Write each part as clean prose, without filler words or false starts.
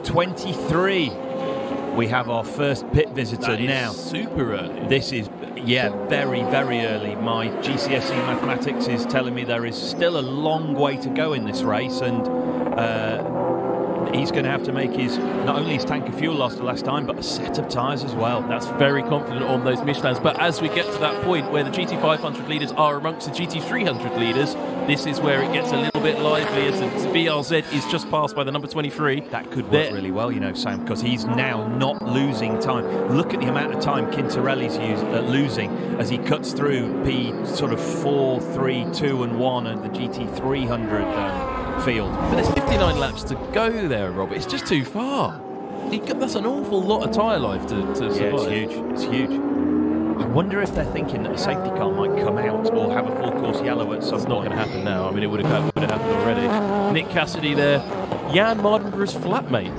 23. We have our first pit visitor now. Super early. This is, yeah, very, very early. My GCSE mathematics is telling me there is still a long way to go in this race, and he's going to have to make not only his tank of fuel lost the last time, but a set of tyres as well. That's very confident on those Michelins. But as we get to that point where the GT500 leaders are amongst the GT300 leaders, this is where it gets a little bit lively as the BRZ is just passed by the number 23. That could work really well, you know, Sam, because he's now not losing time. Look at the amount of time Quintarelli's losing as he cuts through P sort of 4, 3, 2 and 1 and the GT300 field. But there's 59 laps to go there, Rob. It's just too far. That's an awful lot of tyre life to survive. Yeah, it's huge. It's huge. I wonder if they're thinking that a safety car might come out or have a full course yellow at some point. It's not going to happen now. I mean, it would have happened already. Nick Cassidy there, Jan Mardenborough's flatmate.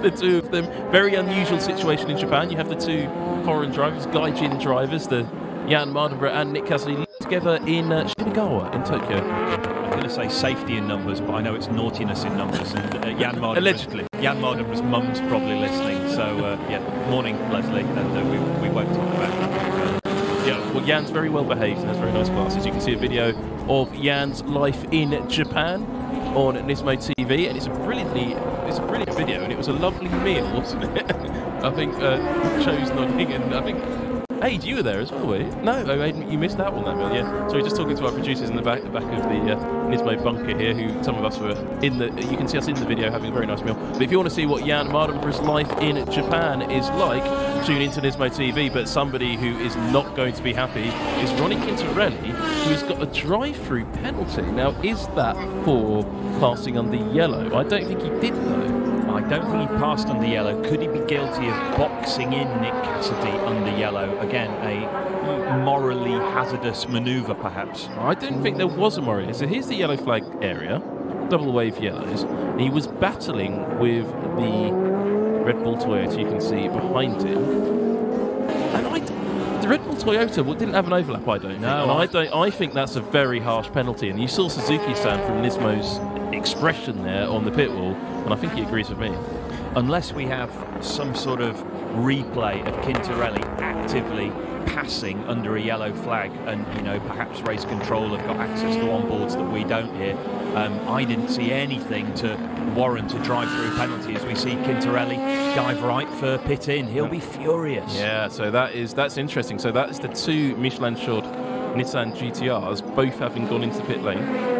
The two of them, very unusual situation in Japan. You have the two foreign drivers, Gaijin drivers, the Jan Mardenborough and Nick Cassidy, together in Shinagawa in Tokyo. I'm going to say safety in numbers, but I know it's naughtiness in numbers. And allegedly, Jan Mardenborough's mum's probably listening. So yeah, morning, Leslie, and we won't talk about it. Yeah, well, Jan's very well behaved and has very nice glasses. You can see a video of Jan's life in Japan on Nismo TV, and it's a brilliant video, and it was a lovely meal, wasn't it? I think Cho's nodding, and I think Aid, you were there as well, were you? No, Aid, you missed out on that meal, yeah. So we're just talking to our producers in the back of the Nismo bunker here, who some of us were in the. You can see us in the video having a very nice meal. But if you want to see what Jan Mardenborough's life in Japan is like, tune into Nismo TV. But somebody who is not going to be happy is Ronnie Quintarelli, who's got a drive-through penalty. Now, is that for passing under yellow? I don't think he did, though. I don't think he passed under yellow. Could he be guilty of boxing in Nick Cassidy under yellow? Again, a morally hazardous manoeuvre, perhaps. I don't think there was a moral. So here's the yellow flag area, double wave yellows. He was battling with the Red Bull Toyota, you can see behind him. And the Red Bull Toyota didn't have an overlap, I don't know. I think that's a very harsh penalty. And you saw Suzuki-san from Nismo's expression there on the pit wall, and I think he agrees with me. Unless we have some sort of replay of Quintarelli actively passing under a yellow flag, and perhaps race control have got access to onboards that we don't here. I didn't see anything to warrant a drive-through penalty as we see Quintarelli dive right for pit in. He'll be furious. Yeah, so that's interesting. So that's the two Michelin-shod Nissan GTRs, both having gone into the pit lane.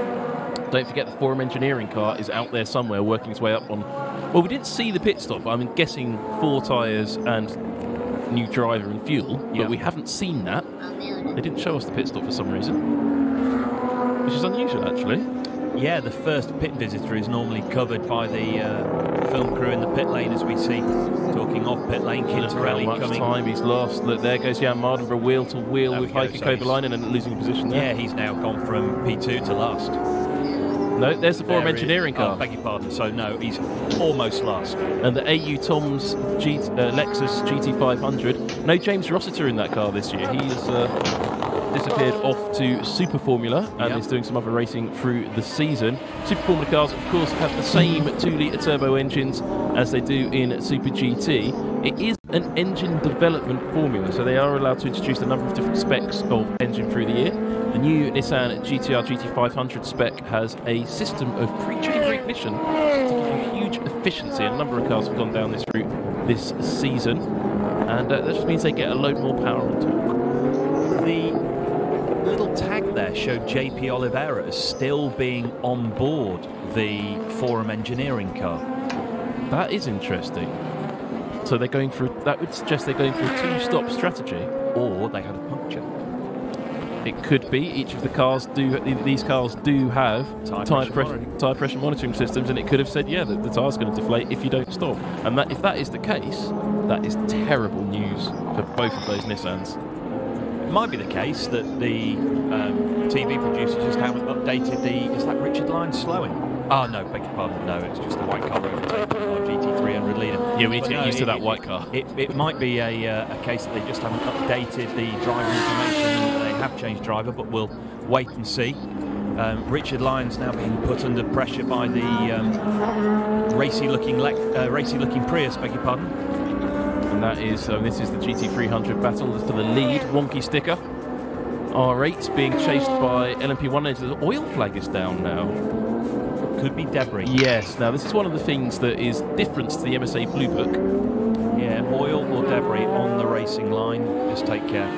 Don't forget the Forum Engineering car is out there somewhere working its way up on... Well, we didn't see the pit stop, but I'm guessing 4 tyres and new driver and fuel, but we haven't seen that. They didn't show us the pit stop for some reason, which is unusual, actually. Yeah, the first pit visitor is normally covered by the film crew in the pit lane, as we see. Talking off pit lane, Quintarelli coming. Time he's lost. Look, there goes Jan Mardenborough wheel to wheel with Heikki Kovalainen and losing position there. Yeah, he's now gone from P2 to last. No, there's the Forum Engineering car. Oh, beg your pardon. So no, he's almost last. And the AU Toms Lexus GT500. No James Rossiter in that car this year. He's disappeared off to Super Formula and is doing some other racing through the season. Super Formula cars, of course, have the same 2-litre turbo engines as they do in Super GT. It is an engine development formula, so they are allowed to introduce a number of different specs of engine through the year. The new Nissan GTR GT500 spec has a system of pre-chamber ignition to give you huge efficiency. A number of cars have gone down this route this season, and that just means they get a load more power on top. The little tag there showed JP Oliveira as still being on board the Forum Engineering car. That is interesting. So they're going for, that would suggest they're going for a 2-stop strategy. Or they had a puncture. It could be. Each of the cars these cars do have tyre pressure monitoring systems, and it could have said, yeah, that the tyre's going to deflate if you don't stop. And that, if that is the case, that is terrible news for both of those Nissans. It might be the case that the TV producers just haven't updated the... Is that Richard Lyons slowing? Oh, no, beg your pardon. No, it's just the white car overtaking our GT300 leader. Yeah, we need to get used to that white car. It might be a case that they just haven't updated the driver information. They have changed driver, but we'll wait and see. Richard Lyons now being put under pressure by the racy-looking Prius, beg your pardon. And that is, this is the GT300 battle for the lead. Wonky sticker. R8 being chased by LMP1. The oil flag is down now. Could be debris. Yes. Now, this is one of the things that is different to the MSA Blue Book. Yeah, oil or debris on the racing line. Just take care.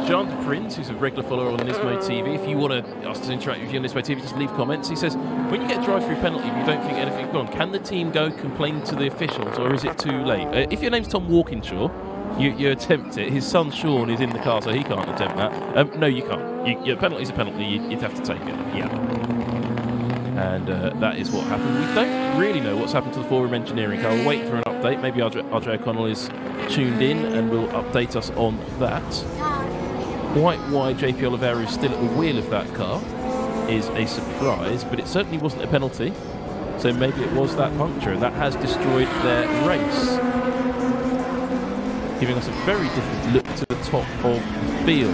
John Prince, who's a regular follower on Nismo TV, if you want us to interact with you on Nismo TV, just leave comments. He says, when you get a drive-through penalty, you don't think anything's gone, can the team go complain to the officials, or is it too late? If your name's Tom Walkinshaw, you attempt it. His son Sean is in the car, so he can't attempt that. No, you can't. Your penalty's a penalty. You'd have to take it. Yeah. And that is what happened. We don't really know what's happened to the forum engineering car. We're waiting for an update. Maybe Andre O'Connell is tuned in and will update us on that. Quite why JP Oliveira is still at the wheel of that car is a surprise, but it certainly wasn't a penalty. So maybe it was that puncture, and that has destroyed their race, giving us a very different look to the top of the field.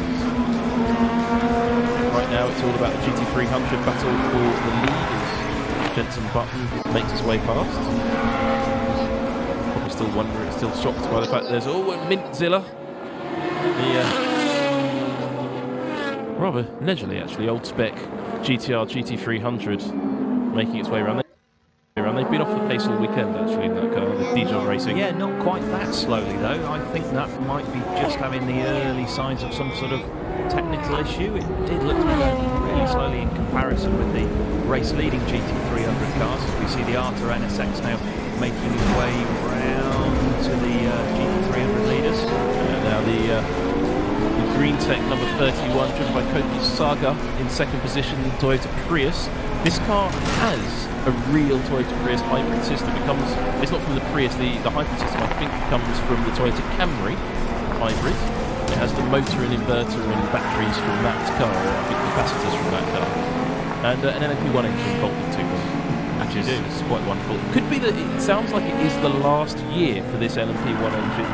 Right now it's all about the GT300 battle for the leaders. Jenson Button makes his way past. Probably still wondering, still shocked by the fact that there's Mintzilla. The rather leisurely, actually, old spec GTR GT300 making its way around. They've been off the pace all weekend, actually, in that car, the Dijon Racing. Yeah, not quite that slowly, though. I think that might be just having the early signs of some sort of technical issue. It did look to be going really slowly in comparison with the race-leading GT300 cars. As we see the Arta NSX now making its way round to the GT300 leaders. Now the Green Tech number 31, driven by Koki Saga in second position, Toyota Prius. This car has a real Toyota Prius hybrid system. It's not from the Prius, the hybrid system I think comes from the Toyota Camry hybrid. It has the motor and inverter and batteries from that car, I think capacitors from that car. And an LMP1 engine bolted to them. Actually, it's quite wonderful. Could be that it sounds like it is the last year for this LMP1 engine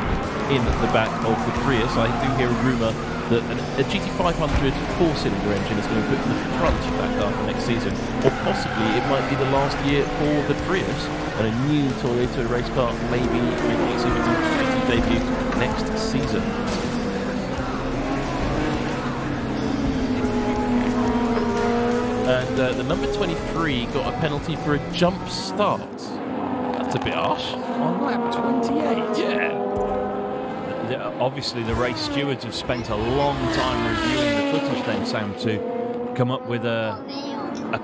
in the back of the Prius. I do hear a rumour that a GT500 four-cylinder engine is going to be put in the front of that car for next season, or possibly it might be the last year for the Prius, and a new Toyota race car may be making its GT debut next season. And the number 23 got a penalty for a jump start. That's a bit harsh. On lap 28? Yeah. Obviously, the race stewards have spent a long time reviewing the footage then, Sam, to come up with a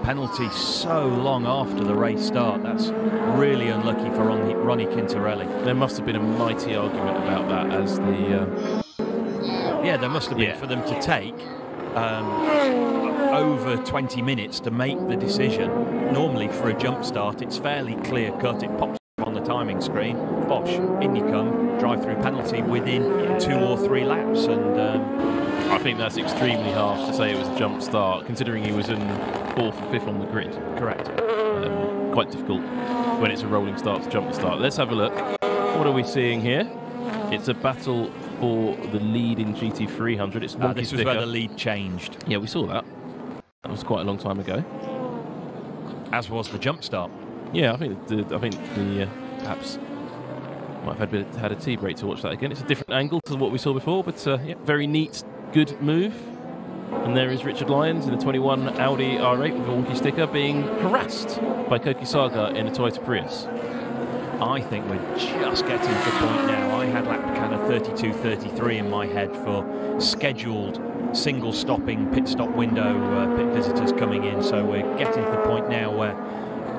penalty so long after the race start. That's really unlucky for Ronnie Quintarelli. There must have been a mighty argument about that as the... Yeah, there must have been for them to take over 20 minutes to make the decision. Normally, for a jump start, it's fairly clear-cut. It pops on the timing screen. Bosh, in you come. Drive-through penalty within 2 or 3 laps, and I think that's extremely harsh to say it was a jump start, considering he was in 4th or 5th on the grid. Correct. Quite difficult when it's a rolling start to jump start. Let's have a look. What are we seeing here? It's a battle for the lead in GT300. It's this was where the lead changed. Yeah, we saw that. That was quite a long time ago. As was the jump start. Yeah, I think the perhaps might have had a tea break to watch that again. It's a different angle to what we saw before, but yeah, very neat, good move. And there is Richard Lyons in the 21 Audi R8 with a wonky sticker being harassed by Koki Saga in a Toyota Prius. I think we're just getting to the point now. I had lap kind of 32-33 in my head for scheduled single-stopping pit stop window pit visitors coming in, so we're getting to the point now where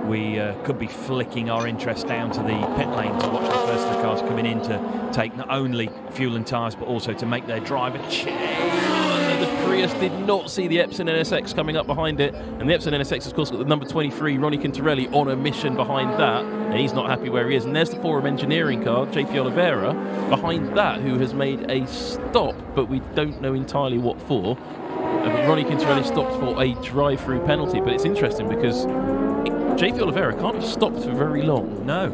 we could be flicking our interest down to the pit lane to watch the first of the cars coming in to take not only fuel and tyres but also to make their driver change. The Prius did not see the Epson NSX coming up behind it, and the Epson NSX of course got the number 23 Ronnie Quintarelli on a mission behind that, and he's not happy where he is. And there's the Forum Engineering car, JP Oliveira, behind that, who has made a stop, but we don't know entirely what for. Ronnie Quintarelli stopped for a drive-through penalty, but it's interesting because JP Oliveira can't have stopped for very long. No.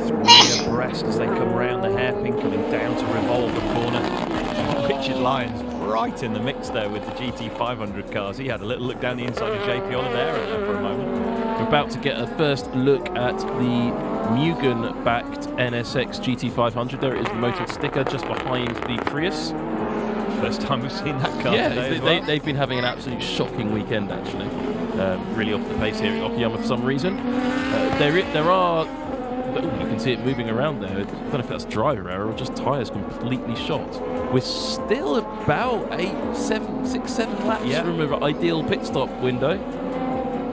3 abreast as they come round the hairpin, coming down to revolve the corner. Richard Lyons right in the mix there with the GT500 cars. He had a little look down the inside of JP Oliveira there for a moment. We're about to get a first look at the Mugen-backed NSX GT500. There it is, the motor sticker just behind the Prius. First time we've seen that car. Yeah, they've been having an absolute shocking weekend, actually. Really off the pace here at Yokoyama for some reason. There are... Oh, you can see it moving around there. I don't know if that's driver error or just tyres completely shot. We're still about 6, 7 laps from an ideal pit stop window.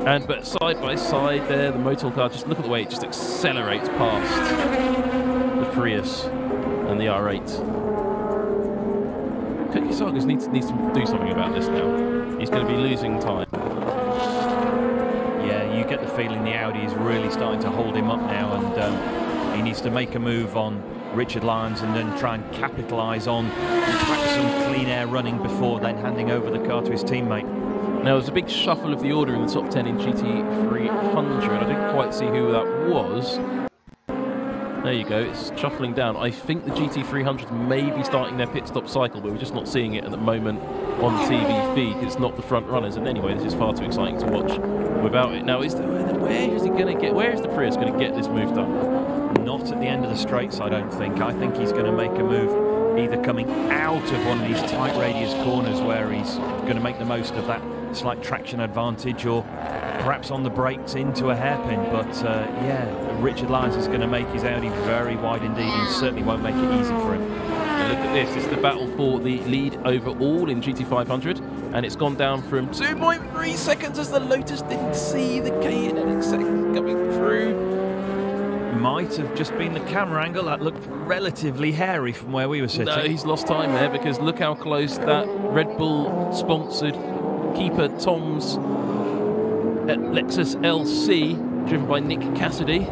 But side by side there, the Motul car, just look at the way it just accelerates past the Prius and the R8. Koki Sagas needs to do something about this now. He's going to be losing time. Yeah, you get the feeling the Audi is really starting to hold him up now, and he needs to make a move on Richard Lyons and then try and capitalise on perhaps some clean air running before then handing over the car to his teammate. Now, there's a big shuffle of the order in the top 10 in GT300. I didn't quite see who that was. There you go, it's shuffling down. I think the GT300 may be starting their pit stop cycle, but we're just not seeing it at the moment on the TV feed. It's not the front runners, and anyway, this is far too exciting to watch without it. Now, where is he going to get? Where is the Prius going to get this move done? Not at the end of the straights, I don't think. I think he's going to make a move either coming out of one of these tight radius corners where he's going to make the most of that slight traction advantage, or perhaps on the brakes into a hairpin. But yeah, Richard Lyons is going to make his Audi very wide indeed, and certainly won't make it easy for him. And look at this, it's the battle for the lead overall in GT500, and it's gone down from 2.3 seconds as the Lotus didn't see the Cayenne NSX coming through. Might have just been the camera angle. That looked relatively hairy from where we were sitting. No, he's lost time there, because look how close that Red Bull sponsored Keeper Tom's Lexus LC, driven by Nick Cassidy.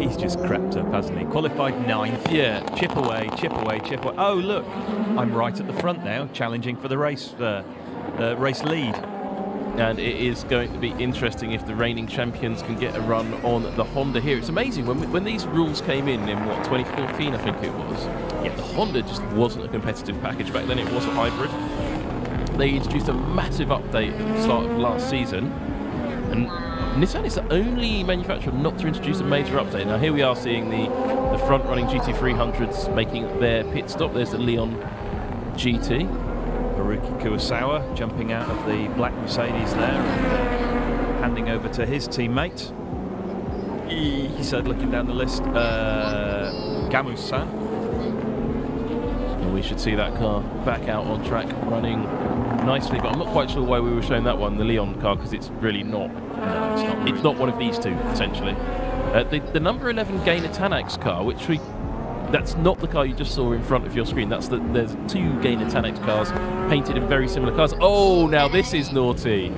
He's just crept up, hasn't he? Qualified 9th. Yeah. Chip away, chip away, chip away. Oh, look, I'm right at the front now, challenging for the race lead. And it is going to be interesting if the reigning champions can get a run on the Honda here. It's amazing, when these rules came in what, 2014 I think it was? Yeah, the Honda just wasn't a competitive package back then, it was a hybrid. They introduced a massive update at the start of last season, and Nissan is the only manufacturer not to introduce a major update. Now here we are seeing the front-running GT300s making their pit stop. There's the Leon GT. Haruki Kurosawa jumping out of the black Mercedes there and handing over to his teammate. He said, looking down the list, Gamus-san. We should see that car back out on track running nicely, but I'm not quite sure why we were showing that one, the Leon car, because it's really not. No, it's not. Really. It's not one of these two, essentially. The number 11 Gainer Tanax car, that's not the car you just saw in front of your screen. There's 2 Gainer Tanax cars painted in very similar cars. Oh, now this is naughty.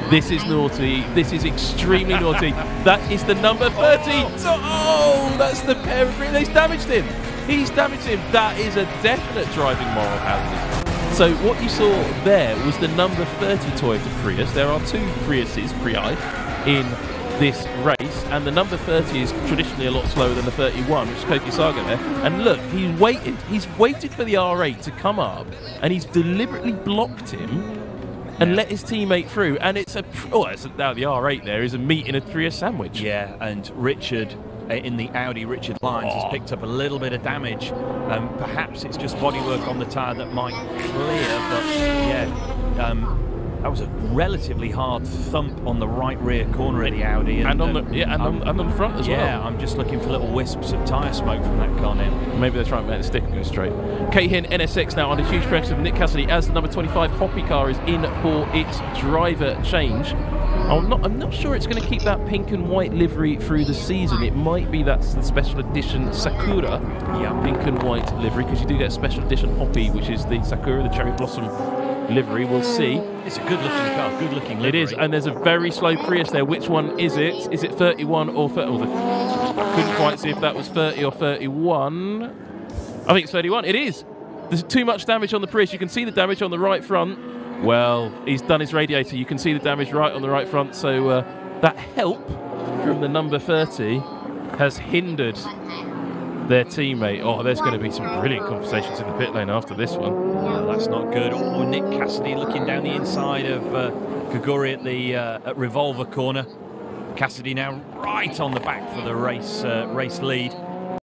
This is naughty. This is extremely naughty. That is the number 30. Oh, that's the pair of green. He's damaged him. He's damaged him. That is a definite driving moral hazard. So what you saw there was the number 30 Toyota Prius. There are 2 Priuses, Prii, in this race, and the number 30 is traditionally a lot slower than the 31, which is Koki Saga there. And look, he's waited for the R8 to come up, and he's deliberately blocked him and let his teammate through. And now the R8 there is a meat in a Prius sandwich. Yeah, and Richard in the Audi, Richard Lyons, has picked up a little bit of damage. Perhaps it's just bodywork on the tyre that might clear, but yeah, that was a relatively hard thump on the right rear corner of the Audi, and on the front as well. Yeah, I'm just looking for little wisps of tyre smoke from that car now. Maybe they're trying to make the sticker go straight. Cayenne NSX now under huge pressure of Nick Cassidy as the number 25 Hoppy car is in for its driver change. I'm not sure it's going to keep that pink and white livery through the season. It might be that's the special edition Sakura pink and white livery, because you do get a special edition Hoppy, which is the Sakura, the cherry blossom livery. We'll see. It's a good looking car, good looking livery. It is, and there's a very slow Prius there. Which one is it? Is it 31 or 30? I couldn't quite see if that was 30 or 31. I think it's 31. It is. There's too much damage on the Prius. You can see the damage on the right front. Well, he's done his radiator. You can see the damage right on the right front. So that help from the number 30 has hindered their teammate. Oh, there's going to be some brilliant conversations in the pit lane after this one. Yeah, that that's not good. Oh, Nick Cassidy looking down the inside of Kaguri at the at Revolver corner. Cassidy now right on the back for the race lead.